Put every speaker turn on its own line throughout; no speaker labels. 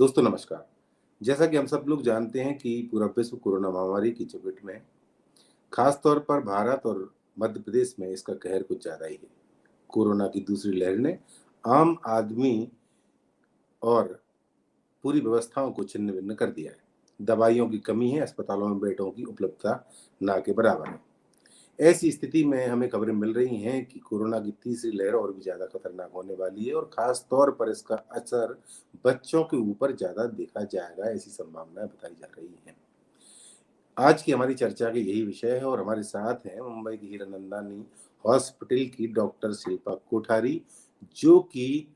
दोस्तों नमस्कार। जैसा कि हम सब लोग जानते हैं कि पूरा विश्व कोरोना महामारी की चपेट में है। खास तौर पर भारत और मध्य प्रदेश में इसका कहर कुछ ज़्यादा ही है। कोरोना की दूसरी लहर ने आम आदमी और पूरी व्यवस्थाओं को छिन्न-भिन्न कर दिया है। दवाइयों की कमी है, अस्पतालों में बेडों की उपलब्धता ना के बराबर है। ऐसी स्थिति में हमें खबरें मिल रही हैं कि कोरोना की तीसरी लहर और भी ज़्यादा खतरनाक होने वाली है और खास तौर पर इसका असर बच्चों के ऊपर ज़्यादा देखा जाएगा, ऐसी संभावनाएं बताई जा रही हैं। आज की हमारी चर्चा का यही विषय है और हमारे साथ हैं मुंबई की हीरानंदानी हॉस्पिटल की डॉक्टर शिल्पा कोठारी, जो कि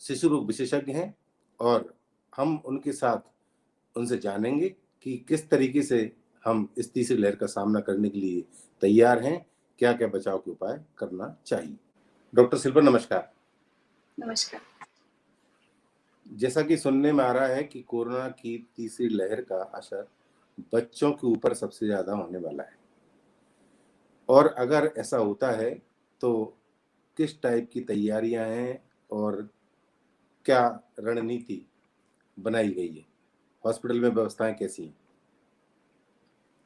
शिशु रोग विशेषज्ञ हैं, और हम उनके साथ उनसे जानेंगे कि किस तरीके से हम इस तीसरी लहर का सामना करने के लिए तैयार हैं, क्या-क्या बचाव के उपाय करना चाहिए। डॉक्टर शिल्पा नमस्कार।
नमस्कार।
जैसा कि सुनने में आ रहा है कि कोरोना की तीसरी लहर का असर बच्चों के ऊपर सबसे ज़्यादा होने वाला है, और अगर ऐसा होता है तो किस टाइप की तैयारियां हैं और क्या रणनीति बनाई गई है? हॉस्पिटल में व्यवस्थाएं कैसी हैं?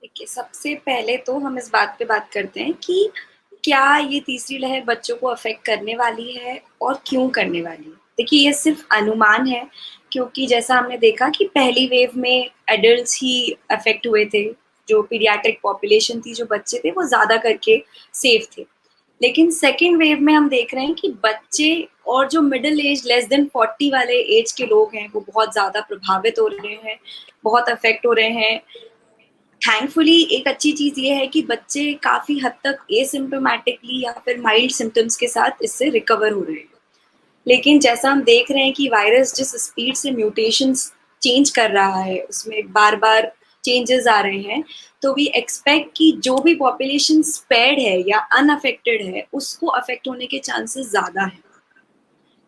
देखिए, सबसे पहले तो हम इस बात पे बात करते हैं कि क्या ये तीसरी लहर बच्चों को अफ़ेक्ट करने वाली है और क्यों करने वाली है? देखिए, ये सिर्फ़ अनुमान है क्योंकि जैसा हमने देखा कि पहली वेव में एडल्ट्स ही अफ़ेक्ट हुए थे। जो पीडियाट्रिक पॉपुलेशन थी, जो बच्चे थे, वो ज़्यादा करके सेफ थे। लेकिन सेकंड वेव में हम देख रहे हैं कि बच्चे और जो मिडल एज लेस देन 40 वाले एज के लोग हैं, वो बहुत ज़्यादा प्रभावित हो रहे हैं, बहुत अफ़ेक्ट हो रहे हैं। थैंकफुली एक अच्छी चीज़ ये है कि बच्चे काफ़ी हद तक एसिम्प्टोमेटिकली या फिर माइल्ड सिम्पटम्स के साथ इससे रिकवर हो रहे हैं। लेकिन जैसा हम देख रहे हैं कि वायरस जिस स्पीड से म्यूटेशंस चेंज कर रहा है, उसमें बार-बार चेंजेस आ रहे हैं, तो वी एक्सपेक्ट कि जो भी पॉपुलेशन स्पेयर्ड है या अनअफेक्टेड है, उसको अफेक्ट होने के चांसेस ज़्यादा हैं।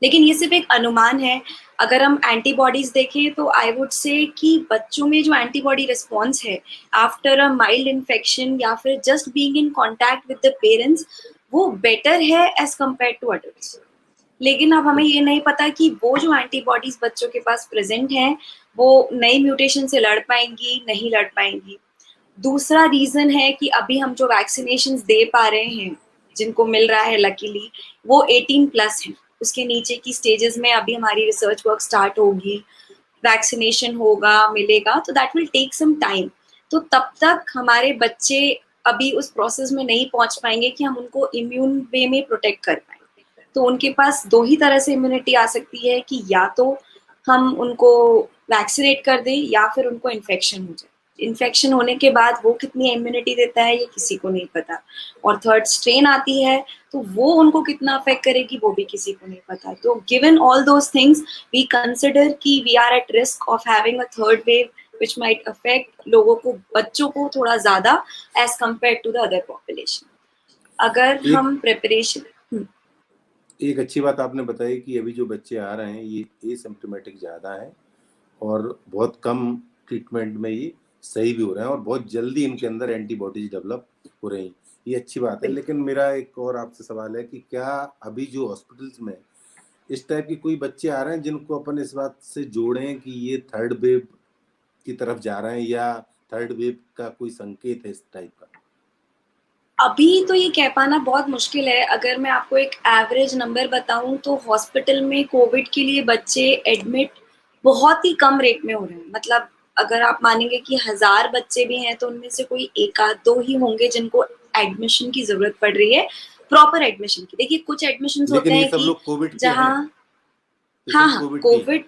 लेकिन ये सिर्फ एक अनुमान है। अगर हम एंटीबॉडीज देखें तो आई वुड से कि बच्चों में जो एंटीबॉडी रिस्पॉन्स है आफ्टर अ माइल्ड इन्फेक्शन या फिर just being in contact with the parents, वो बेटर है एज कम्पेयर टू अडल्ट्स। लेकिन अब हमें ये नहीं पता कि वो जो एंटीबॉडीज बच्चों के पास प्रेजेंट हैं, वो नई म्यूटेशन से लड़ पाएंगी, नहीं लड़ पाएंगी। दूसरा रीजन है कि अभी हम जो वैक्सीनेशंस दे पा रहे हैं, जिनको मिल रहा है लकीली, वो 18 प्लस है। उसके नीचे की स्टेजेस में अभी हमारी रिसर्च वर्क स्टार्ट होगी, वैक्सीनेशन होगा, मिलेगा, तो that will take some time. तो तब तक हमारे बच्चे अभी उस प्रोसेस में नहीं पहुंच पाएंगे कि हम उनको इम्यून वे में प्रोटेक्ट कर पाएं। तो उनके पास दो ही तरह से इम्यूनिटी आ सकती है कि या तो हम उनको वैक्सीनेट कर दें या फिर उनको इन्फेक्शन हो जाए। इन्फेक्शन होने के बाद वो कितनी इम्यूनिटी देता है ये किसी को नहीं पता, और थर्ड स्ट्रेन आती है तो वो उनको कितना अफेक्ट करेगी वो भी किसी को नहीं पता। तो given all those things, we consider कि we are at risk of having a third wave which might affect लोगों को, बच्चों को थोड़ा ज्यादा as compare to the other population. अगर
एक
हम प्रिपरेशन
एक अच्छी बात आपने बताई कि अभी जो बच्चे आ रहे हैं ये एसिम्प्टोमेटिक ज़्यादा हैं और बहुत कम ट्रीटमेंट में ये सही भी हो रहे हैं और बहुत जल्दी इनके अंदर एंटीबॉडीज डेवलप हो रही हैं। ये अच्छी बात है, लेकिन मेरा एक और आपसे सवाल है कि क्या अभी जो हॉस्पिटल्स में इस टाइप के कोई बच्चे आ रहे हैं जिनको अपन इस बात से जोड़ें कि ये थर्ड वेव की तरफ जा रहे हैं, या थर्ड वेव का कोई संकेत है इस टाइप का?
अभी तो ये कह पाना बहुत मुश्किल है। अगर मैं आपको एक एवरेज नंबर बताऊं तो हॉस्पिटल में कोविड के लिए बच्चे एडमिट बहुत ही कम रेट में हो रहे हैं। मतलब अगर आप मानेंगे कि 1000 बच्चे भी हैं तो उनमें से कोई एक आध दो ही होंगे जिनको एडमिशन की जरूरत पड़ रही है, प्रॉपर एडमिशन की। देखिए, कुछ एडमिशन होते
लेकिन ये
हैं
सब
कि
लोग कोविड के हैं,
जहाँ,
ये
हाँ
सब
हाँ,
कोविड के हैं।
कोविड,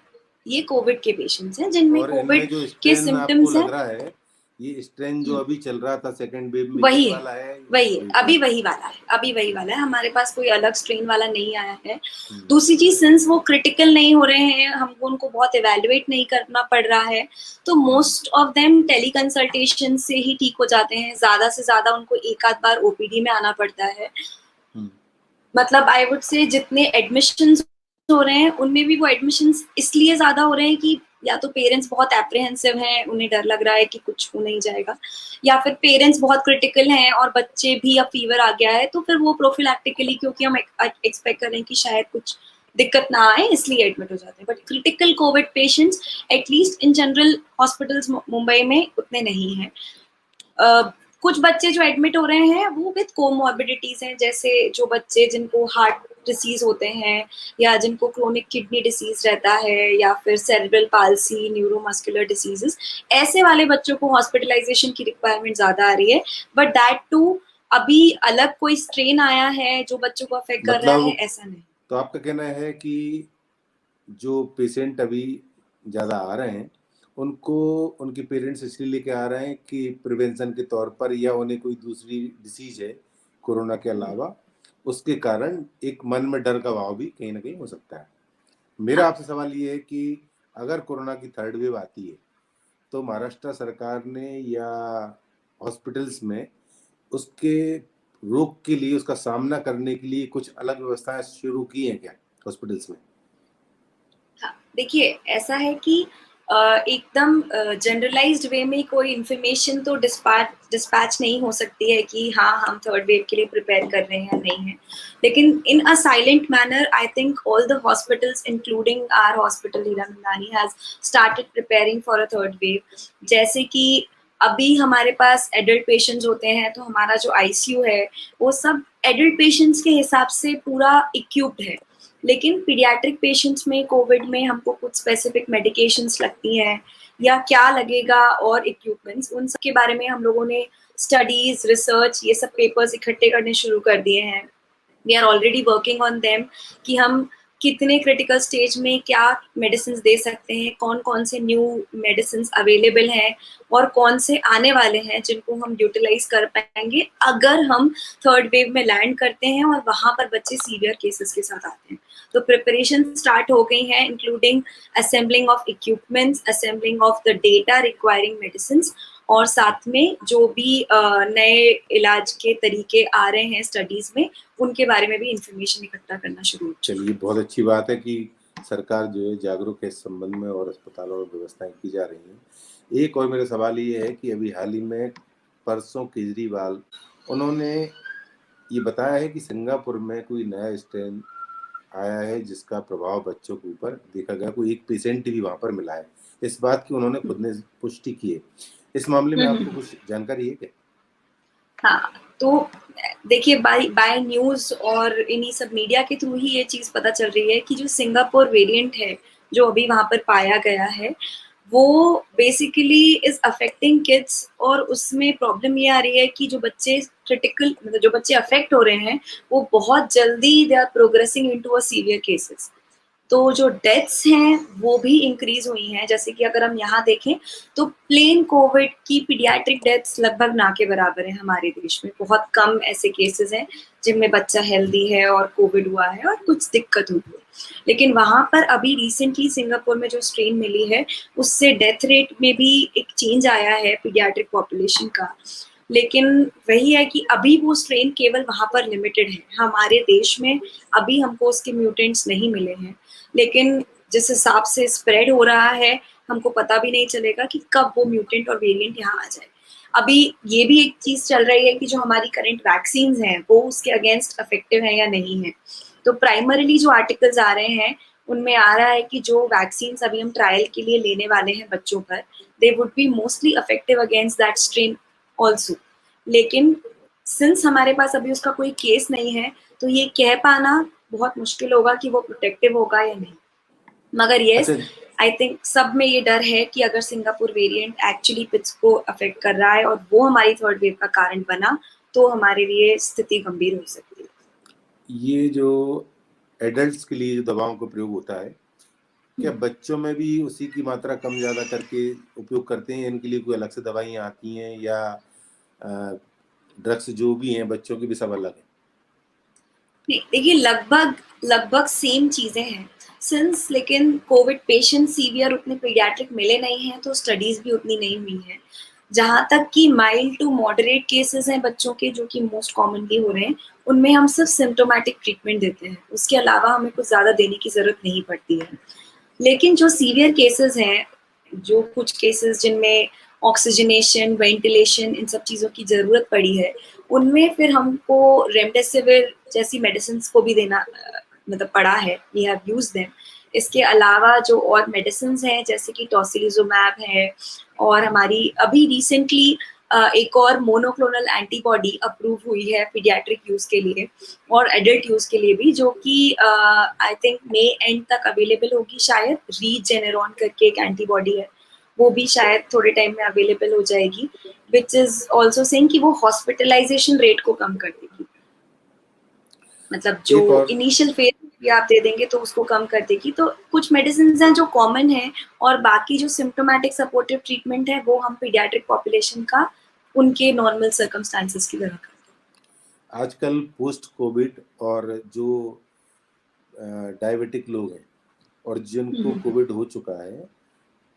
ये कोविड के पेशेंट्स हैं जिनमें
और
कोविड
इनमें जो
के
स्ट्रेन आपको
सिम्टम्स
लग
हैं।
रहा है, ये स्ट्रेन जो अभी चल रहा था सेकेंड वेव में,
वही
यही
है,
वाला है?
वही है,
वही
अभी
वही
वही वाला है, अभी वही वाला है। हमारे पास कोई अलग स्ट्रेन वाला नहीं आया है।
हम्म,
दूसरी चीज, सिंस वो क्रिटिकल नहीं हो रहे हैं, हमको उनको बहुत इवेलुएट नहीं करना पड़ रहा है, तो
hmm,
most of them teleconsultation से ही ठीक हो जाते हैं। ज्यादा से ज्यादा उनको एक आध बार ओपीडी में आना पड़ता है।
हम्म।
मतलब आई वुड से जितने एडमिशंस हो रहे हैं उनमें भी वो एडमिशंस इसलिए ज्यादा हो रहे हैं कि या तो पेरेंट्स बहुत एप्रिहेंसिव हैं, उन्हें डर लग रहा है कि कुछ हो नहीं जाएगा, या फिर पेरेंट्स बहुत क्रिटिकल हैं और बच्चे भी अब फीवर आ गया है तो फिर वो प्रोफिलैक्टिकली, क्योंकि हम एक्सपेक्ट करें कि शायद कुछ दिक्कत ना आए इसलिए एडमिट हो जाते हैं, but critical Covid patients at least in general hospitals Mumbai में उतने नहीं हैं। कुछ बच्चे जो एडमिट हो रहे हैं वो विद कोमॉर्बिडिटीज हैं, जैसे जो बच्चे जिनको हार्ट डिसीज होते हैं या जिनको क्रोनिक किडनी डिसीज रहता है या फिर सेरेब्रल पाल्सी, न्यूरोमस्कुलर डिसीजेस, ऐसे वाले बच्चों को हॉस्पिटलाइजेशन की रिक्वायरमेंट ज्यादा आ रही है। बट दैट टू अभी अलग कोई स्ट्रेन आया है जो बच्चों को अफेक्ट कर रहा है,
मतलब
ऐसा नहीं।
तो आपका कहना है कि जो पेशेंट अभी ज़्यादा आ रहे हैं उनको उनके पेरेंट्स इसलिए लेके आ रहे हैं कि प्रिवेंशन के तौर पर, या उन्हें कोई दूसरी डिसीज है कोरोना के अलावा, उसके कारण एक मन में डर का भाव भी कहीं ना कहीं हो सकता है। मेरा
हाँ,
आपसे सवाल ये है कि अगर कोरोना की थर्ड वेव आती है तो महाराष्ट्र सरकार ने या हॉस्पिटल्स में उसके रोग के लिए, उसका सामना करने के लिए कुछ अलग व्यवस्थाएं शुरू की हैं क्या हॉस्पिटल्स में?
हाँ, देखिए ऐसा है कि एकदम जनरलाइज्ड वे में कोई इंफॉर्मेशन तो डिस्पैच नहीं हो सकती है कि हाँ हम थर्ड वेव के लिए प्रिपेयर कर रहे हैं या नहीं है, लेकिन in a silent manner I think all the hospitals including our hospital Hiranandani has started preparing for a third wave. जैसे कि अभी हमारे पास एडल्ट पेशेंट्स होते हैं तो हमारा जो आईसीयू है वो सब एडल्ट पेशेंट्स के हिसाब से पूरा इक्विप्ड है, लेकिन पीडियाट्रिक पेशेंट्स में कोविड में हमको कुछ स्पेसिफिक मेडिकेशंस लगती हैं या क्या लगेगा और इक्विपमेंट्स, उन सब के बारे में हम लोगों ने स्टडीज, रिसर्च, ये सब पेपर्स इकट्ठे करने शुरू कर दिए हैं। We are already working on them कि हम कितने क्रिटिकल स्टेज में क्या मेडिसिन दे सकते हैं, कौन कौन से न्यू मेडिसिन अवेलेबल हैं और कौन से आने वाले हैं जिनको हम यूटिलाइज कर पाएंगे अगर हम थर्ड वेव में लैंड करते हैं और वहां पर बच्चे सीवियर केसेस के साथ आते हैं। तो प्रिपरेशन स्टार्ट हो गई है, including assembling of equipments, assembling of the data requiring medicine, और साथ में जो भी नए इलाज के तरीके आ रहे हैं स्टडीज में उनके बारे में भी इंफॉर्मेशन इकट्ठा करना शुरू हो चुका है।
चलिए, बहुत अच्छी बात है कि सरकार जो है जागरूक है इस संबंध में और अस्पतालों में व्यवस्थाएं की जा रही हैं। एक और मेरा सवाल ये है कि अभी हाल ही में परसों केजरीवाल उन्होंने ये बताया है कि सिंगापुर में कोई नया स्ट्रेन आया है जिसका प्रभाव बच्चों के ऊपर देखा गया, कोई एक पेशेंट भी वहां पर मिला है। इस बात की उन्होंने खुद ने पुष्टि की है। इस मामले में आपको कुछ जानकारी है क्या?
हाँ, तो देखिए बाय बाय न्यूज और इन्हीं सब मीडिया के थ्रू ही ये चीज पता चल रही है कि जो सिंगापुर वेरिएंट है जो अभी वहां पर पाया गया है वो बेसिकली इज अफेक्टिंग किड्स, और उसमें प्रॉब्लम ये आ रही है कि जो बच्चे क्रिटिकल, मतलब जो बच्चे अफेक्ट हो रहे हैं वो बहुत जल्दी they are progressing into a severe cases. तो जो डेथ्स हैं वो भी इंक्रीज हुई हैं। जैसे कि अगर हम यहाँ देखें तो प्लेन कोविड की पीडियाट्रिक डेथ्स लगभग ना के बराबर है हमारे देश में। बहुत कम ऐसे केसेस हैं जिनमें बच्चा हेल्दी है और कोविड हुआ है और कुछ दिक्कत हुई है, लेकिन वहां पर अभी रिसेंटली सिंगापुर में जो स्ट्रेन मिली है उससे डेथ रेट में भी एक चेंज आया है पीडियाट्रिक पॉपुलेशन का। लेकिन वही है कि अभी वो स्ट्रेन केवल वहां पर लिमिटेड है, हमारे देश में अभी हमको उसके म्यूटेंट्स नहीं मिले हैं, लेकिन जिस हिसाब से स्प्रेड हो रहा है हमको पता भी नहीं चलेगा कि कब वो म्यूटेंट और वेरिएंट यहाँ आ जाए। अभी ये भी एक चीज चल रही है कि जो हमारी करंट वैक्सीन हैं वो उसके अगेंस्ट इफेक्टिव है या नहीं है। तो प्राइमरीली जो आर्टिकल्स आ रहे हैं उनमें आ रहा है कि जो वैक्सीन अभी हम ट्रायल के लिए लेने वाले हैं बच्चों पर, they would be mostly effective against that strain also. लेकिन सिंस हमारे पास अभी उसका कोई केस नहीं है तो ये कह पाना बहुत मुश्किल होगा कि वो प्रोटेक्टिव होगा या नहीं। मगर
अच्छा।
यस, आई थिंक सब में ये डर है कि अगर सिंगापुर वेरिएंट एक्चुअली पिट्स को अफेक्ट कर रहा है और वो हमारी थर्ड वेव का कारण बना तो हमारे लिए स्थिति गंभीर हो सकती है।
ये जो एडल्ट्स के लिए जो दवाओं का प्रयोग होता है, क्या बच्चों में भी उसी की मात्रा कम ज़्यादा करके उपयोग करते हैं? इनके लिए कोई अलग से दवाइयाँ आती हैं, या ड्रग्स जो भी हैं बच्चों की भी सब अलग है?
नहीं, देखिए लगभग लगभग सेम चीजें हैं सिंस, लेकिन कोविड पेशेंट सीवियर उतने पीडियाट्रिक मिले नहीं हैं तो स्टडीज भी उतनी नहीं हुई हैं। जहाँ तक कि माइल्ड टू मॉडरेट केसेस हैं बच्चों के जो कि मोस्ट कॉमनली हो रहे हैं, उनमें हम सिर्फ सिम्टोमेटिक ट्रीटमेंट देते हैं, उसके अलावा हमें कुछ ज्यादा देने की जरूरत नहीं पड़ती है। लेकिन जो सीवियर केसेस हैं, जो कुछ केसेस जिनमें ऑक्सीजनेशन, वेंटिलेशन, इन सब चीज़ों की ज़रूरत पड़ी है, उनमें फिर हमको रेमडेसिविर जैसी मेडिसिन को भी देना मतलब पढ़ा है, वी हैव यूज्ड देम। इसके अलावा जो और मेडिसिन हैं जैसे कि टोसिलिजुमैब है, और हमारी अभी रिसेंटली एक और मोनोक्लोनल एंटीबॉडी अप्रूव हुई है पीडियाट्रिक यूज के लिए और एडल्ट यूज के लिए भी, जो कि आई थिंक मई एंड तक अवेलेबल होगी शायद। रीजेनेरॉन करके एक एंटीबॉडी है, वो भी शायद थोड़े टाइम में अवेलेबल हो जाएगी, विच इज ऑल्सो सेइंग कि वो हॉस्पिटलाइजेशन रेट को कम कर देगी। मतलब जो
एक और
इनिशियल फेज भी आप दे देंगे तो उसको कम कर देगी। तो कुछ मेडिसिन हैं जो कॉमन है, और बाकी जो सिम्टोमेटिक सपोर्टिव ट्रीटमेंट है वो हम पीडियाट्रिक पॉपुलेशन का उनके नॉर्मल सर्कमस्टांसेस की तरह करते हैं।
आजकल पोस्ट कोविड और जो डायबिटिक लोग हैं और जिनको कोविड हो चुका है,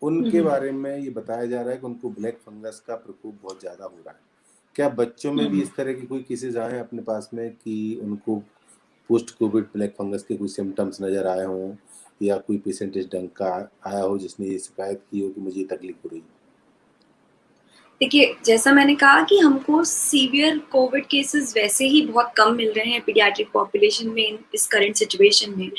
उनके बारे में ये बताया जा रहा है कि उनको ब्लैक फंगस का प्रकोप बहुत ज़्यादा हो रहा है। क्या बच्चों में भी इस तरह की कोई केसेस आए हैं अपने पास में कि उनको पोस्ट कोविड ब्लैक फंगस के कोई सिम्टम्स नज़र आए हों, या कोई पेशेंट इस ढंग का आया हो जिसने ये शिकायत की हो कि मुझे ये तकलीफ हो रही है?
देखिए, जैसा मैंने कहा कि हमको सीवियर कोविड केसेस वैसे ही बहुत कम मिल रहे हैं पीडियाट्रिक पॉपुलेशन में इस करंट सिचुएशन में,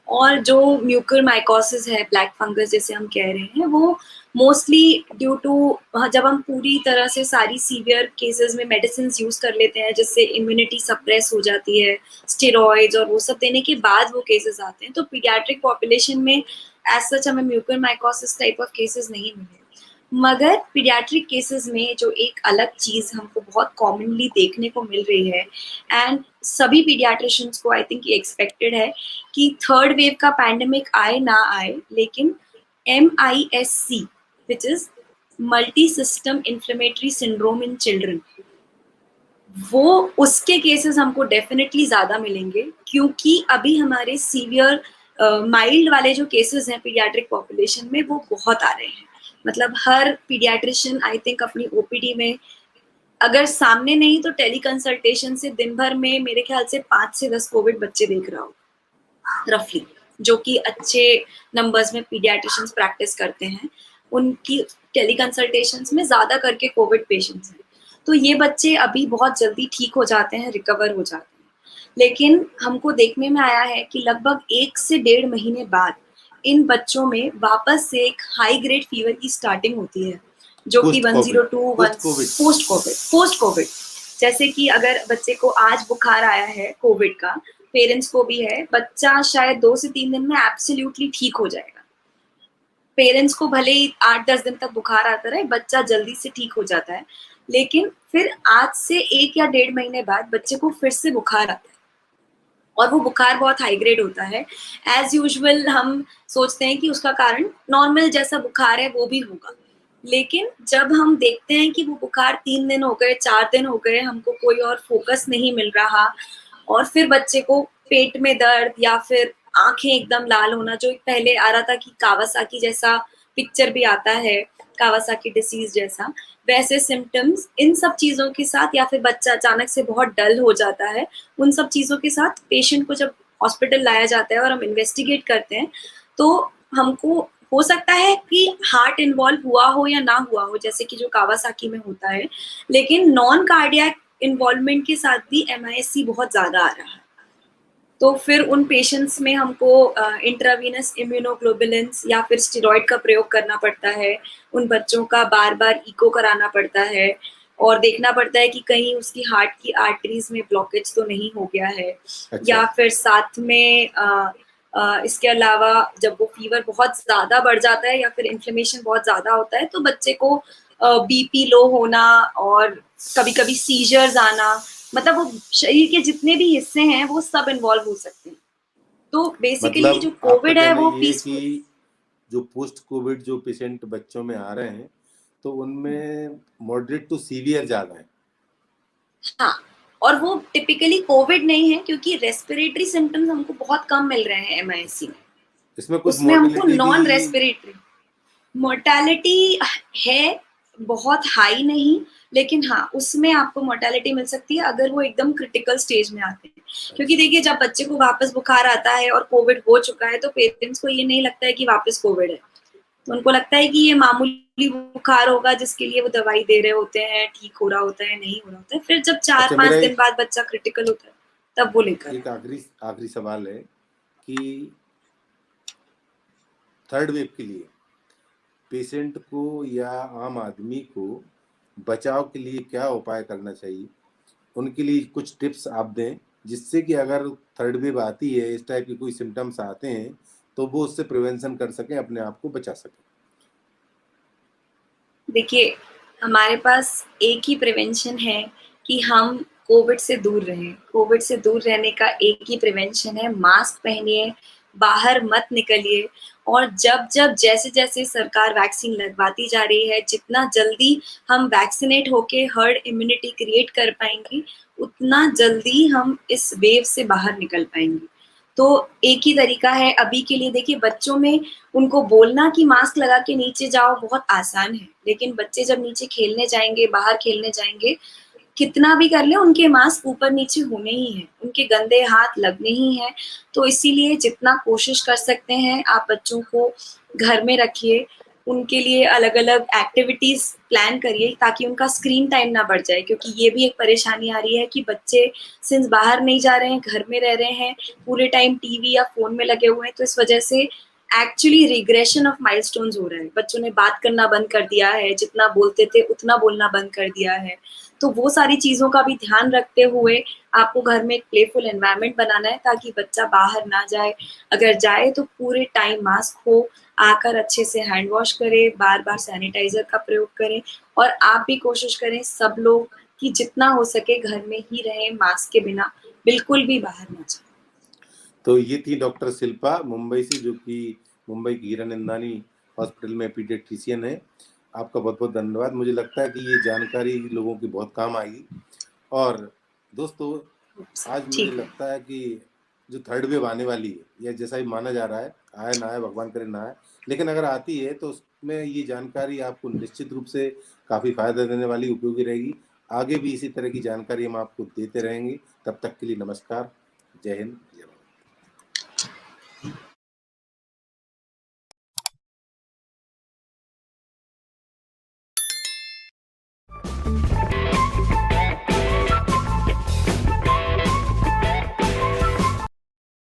और जो म्यूकरमाइकोसिस है, ब्लैक फंगस जैसे हम कह रहे हैं, वो मोस्टली ड्यू टू जब हम पूरी तरह से सारी सीवियर केसेस में मेडिसिन यूज कर लेते हैं जिससे इम्यूनिटी सप्रेस हो जाती है, स्टेरॉइड्स और वो सब देने के बाद वो केसेस आते हैं। तो पीडियाट्रिक पॉपुलेशन में एज सच हमें म्यूकरमाइकोसिस टाइप ऑफ केसेस नहीं मिले। मगर पीडियाट्रिक केसेस में जो एक अलग चीज हमको बहुत कॉमनली देखने को मिल रही है, एंड सभी पीडियाट्रिशियंस को आई थिंक ये एक्सपेक्टेड है कि थर्ड वेव का पैंडेमिक आए ना आए, लेकिन MIS-C which is multi system inflammatory syndrome in children, वो उसके केसेस हमको डेफिनेटली ज्यादा मिलेंगे, क्योंकि अभी हमारे सीवियर माइल्ड वाले जो केसेस हैं पीडियाट्रिक पॉपुलेशन में वो बहुत आ रहे हैं। मतलब हर पीडियाट्रिशियन आई थिंक अपनी OPD में अगर सामने नहीं तो टेली कंसल्टेशन से दिन भर में मेरे ख्याल से 5 से 10 कोविड बच्चे देख रहा हो रफली, जो कि अच्छे नंबर्स में पीडियाट्रिशियंस प्रैक्टिस करते हैं। उनकी टेली कंसल्टेशंस में ज्यादा करके कोविड पेशेंट्स हैं। तो ये बच्चे अभी बहुत जल्दी ठीक हो जाते हैं, रिकवर हो जाते हैं। लेकिन हमको देखने में आया है कि लगभग 1 से 1.5 महीने बाद इन बच्चों में वापस से एक हाई ग्रेड फीवर की स्टार्टिंग होती है, जो कि
post Covid
102
post Covid
post Covid. जैसे कि अगर बच्चे को आज बुखार आया है कोविड का, पेरेंट्स को भी है, बच्चा शायद 2 से 3 दिन में एब्सोल्युटली ठीक हो जाएगा। पेरेंट्स को भले ही 8-10 दिन तक बुखार आता रहे, बच्चा जल्दी से ठीक हो जाता है। लेकिन फिर आज से 1 या 1.5 महीने बाद बच्चे को फिर से बुखार आता है, और वो बुखार बहुत हाई ग्रेड होता है। एज यूजुअल हम सोचते हैं कि उसका कारण नॉर्मल जैसा बुखार है वो भी होगा, लेकिन जब हम देखते हैं कि वो बुखार 3 दिन हो गए, 4 दिन हो गए, हमको कोई और फोकस नहीं मिल रहा, और फिर बच्चे को पेट में दर्द या फिर आंखें एकदम लाल होना, जो पहले आ रहा था कि कावासाकी जैसा पिक्चर भी आता है, कावासाकी डिसीज जैसा, वैसे सिम्टम्स, इन सब चीजों के साथ, या फिर बच्चा अचानक से बहुत डल हो जाता है, उन सब चीजों के साथ पेशेंट को जब हॉस्पिटल लाया जाता है और हम इन्वेस्टिगेट करते हैं, तो हमको हो सकता है कि हार्ट इन्वॉल्व हुआ हो या ना हुआ हो, जैसे कि जो कावासाकी में होता है, लेकिन नॉन कार्डियक इन्वॉल्वमेंट के साथ भी MIS-C बहुत ज्यादा आ रहा है। तो फिर उन पेशेंट्स में हमको इंट्रावीनस इम्यूनोग्लोबुलिन्स या फिर स्टेरॉइड का प्रयोग करना पड़ता है। उन बच्चों का बार बार इको कराना पड़ता है, और देखना पड़ता है कि कहीं उसकी हार्ट की आर्टरीज में ब्लॉकेज तो नहीं हो गया है।
अच्छा।
या फिर साथ में इसके अलावा जब वो फीवर बहुत ज्यादा बढ़ जाता है या फिर इन्फ्लेमेशन बहुत ज्यादा होता है, तो बच्चे को BP लो होना और कभी कभी सीजर्स आना, मतलब वो शरीर के जितने भी हिस्से हैं वो सब इन्वॉल्व हो सकते हैं। तो बेसिकली जो
मतलब आपका
कोविड है
कहना
वो
ये है कि
पीसफुल।
जो पोस्ट कोविड जो पेशेंट बच्चों में आ रहे हैं, तो उनमें मॉडरेट टू सीवियर ज्यादा है।
हाँ, और वो टिपिकली कोविड नहीं है, क्योंकि रेस्पिरेटरी सिम्टम्स हमको बहुत कम मिल रहे हैं MIS-C में।
इसमें कुछ
उसमें हमको
मोर्टेलिटी भी?
नॉन रेस्पिरेटरी मोर्टेलिटी है, बहुत हाई नहीं, लेकिन हाँ उसमें आपको मोर्टेलिटी मिल सकती है अगर वो एकदम क्रिटिकल स्टेज में आते हैं। क्योंकि देखिए, जब बच्चे को वापस बुखार आता है और कोविड हो चुका है, तो पेरेंट्स को ये नहीं लगता है कि वापस कोविड है, तो उनको लगता है कि ये मामूली बुखार होगा जिसके लिए वो दवाई दे रहे होते हैं, ठीक हो रहा होता है, नहीं हो रहा होता है। फिर जब
अच्छा,
4-5 दिन बाद बच्चा क्रिटिकल होता है, तब वो लेकर
एक आखिरी आखिरी सवाल है कि थर्ड वेव के लिए पेशेंट को या आम आदमी को बचाव के लिए क्या उपाय करना चाहिए, उनके लिए कुछ टिप्स आप दें, जिससे कि अगर थर्ड वेव आती है, इस टाइप के कोई सिम्टम्स आते हैं, तो वो उससे प्रिवेंशन कर सकें, अपने आप को बचा सकें।
देखिए, हमारे पास एक ही प्रिवेंशन है कि हम कोविड से दूर रहें। कोविड से दूर रहने का एक ही प्रिवेंशन है, मास्क पहनिए, बाहर मत निकलिए और जब-जब जैसे-जैसे सरकार वैक्सीन लगवाती जा रही है, जितना जल्दी हम वैक्सीनेट होके हर्ड इम्यूनिटी क्रिएट कर पाएँगे, उतना जल्दी हम इस वेव से बाहर निकल पाएँगे। तो एक ही तरीका है अभी के लिए। देखिए, बच्चों में उनको बोलना कि मास्क लगा के नीचे जाओ बहुत आसान है, लेकिन बच्चे जब नीचे खेलने जाएँगे, बाहर खेलने जाएँगे, कितना भी कर लें उनके मास्क ऊपर-नीचे होने ही हैं, उनके गंदे हाथ लगने ही हैं। तो इसीलिए जितना कोशिश कर सकते हैं आप बच्चों को घर में रखिए, उनके लिए अलग-अलग एक्टिविटीज़ प्लान करिए ताकि उनका स्क्रीन टाइम ना बढ़ जाए, क्योंकि ये भी एक परेशानी आ रही है कि बच्चे सिंस बाहर नहीं जा रहे हैं, घर में रह रहे हैं, पूरे टाइम टीवी या फ़ोन में लगे हुए हैं, तो इस वजह से एक्चुअली रिग्रेशन ऑफ माइलस्टोन्स हो रहा है। बच्चों ने बात करना बंद कर दिया है, जितना बोलते थे उतना बोलना बंद कर दिया है। तो वो सारी चीज़ों का भी ध्यान रखते हुए आपको घर में एक प्लेफुल एनवायरनमेंट बनाना है ताकि बच्चा बाहर ना जाए। अगर जाए तो पूरे टाइम मास्क हो, आकर अच्छे से हैंड वॉश करें, बार-बार सैनिटाइज़र का प्रयोग करें और आप भी कोशिश करें सब लोग कि जितना हो सके घर में ही रहें मास्क के बिना, बिल्कुल भी बाहर ना जाएँ।
तो ये थी डॉक्टर शिल्पा मुंबई से, जो कि मुंबई की हीरानंदानी हॉस्पिटल में पीडियाट्रिशियन है। आपका बहुत-बहुत धन्यवाद। मुझे लगता है कि ये जानकारी लोगों की बहुत काम आएगी। और दोस्तों, आज मुझे
ठीक है।
लगता है कि जो थर्ड वेव आने वाली है, या जैसा ही माना जा रहा है, आए ना आए, भगवान करे ना आए, लेकिन अगर आती है तो उसमें ये जानकारी आपको निश्चित रूप से काफ़ी फ़ायदा देने वाली, उपयोगी रहेगी। आगे भी इसी तरह की जानकारी हम आपको देते रहेंगे। तब तक के लिए नमस्कार। जय हिंद, जय भारत।